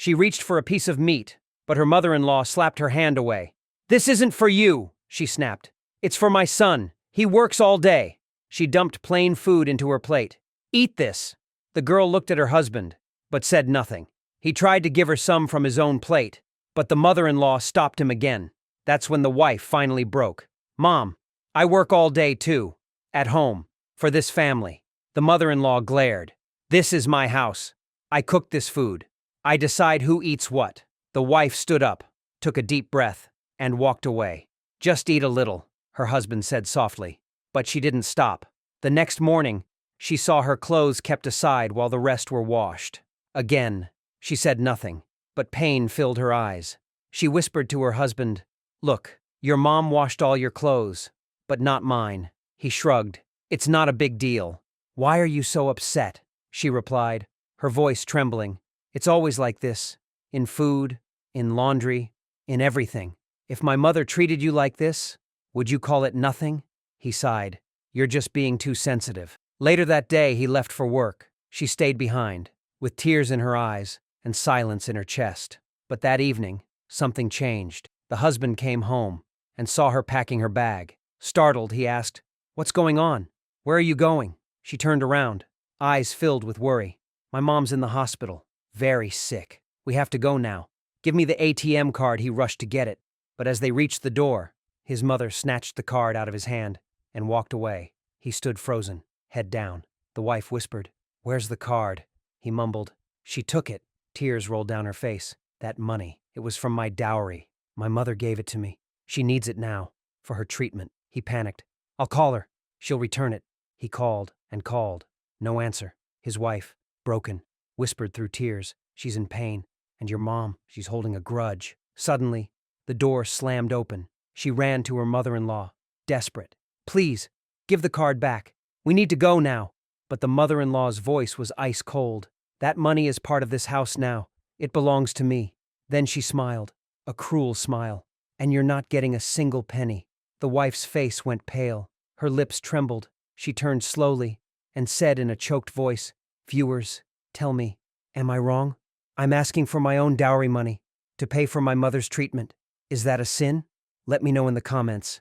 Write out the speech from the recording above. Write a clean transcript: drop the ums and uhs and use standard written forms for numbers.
She reached for a piece of meat, but her mother-in-law slapped her hand away. "This isn't for you," she snapped. "It's for my son. He works all day." She dumped plain food into her plate. "Eat this." The girl looked at her husband, but said nothing. He tried to give her some from his own plate, but the mother-in-law stopped him again. That's when the wife finally broke. "Mom, I work all day too, at home, for this family." The mother-in-law glared. "This is my house. I cook this food. I decide who eats what." The wife stood up, took a deep breath, and walked away. "Just eat a little," her husband said softly. But she didn't stop. The next morning, she saw her clothes kept aside while the rest were washed. Again, she said nothing, but pain filled her eyes. She whispered to her husband, "Look, your mom washed all your clothes, but not mine." He shrugged. "It's not a big deal." "Why are you so upset?" she replied, her voice trembling. "It's always like this. In food, in laundry, in everything. If my mother treated you like this, would you call it nothing?" He sighed. "You're just being too sensitive." Later that day, he left for work. She stayed behind, with tears in her eyes and silence in her chest. But that evening, something changed. The husband came home and saw her packing her bag. Startled, he asked, "What's going on? Where are you going?" She turned around, eyes filled with worry. "My mom's in the hospital, very sick. We have to go now. Give me the ATM card." He rushed to get it, but as they reached the door, his mother snatched the card out of his hand and walked away. He stood frozen, head down. The wife whispered, "Where's the card?" He mumbled. "She took it." Tears rolled down her face. "That money, it was from my dowry. My mother gave it to me. She needs it now, for her treatment." He panicked. "I'll call her. She'll return it." He called and called. No answer. His wife, broken, whispered through tears, "She's in pain. And your mom, she's holding a grudge." Suddenly, the door slammed open. She ran to her mother-in-law, desperate. "Please, give the card back. We need to go now." But the mother-in-law's voice was ice cold. "That money is part of this house now. It belongs to me." Then she smiled, a cruel smile. "And you're not getting a single penny." The wife's face went pale. Her lips trembled. She turned slowly and said in a choked voice, "Viewers, tell me, am I wrong? I'm asking for my own dowry money to pay for my mother's treatment. Is that a sin? Let me know in the comments."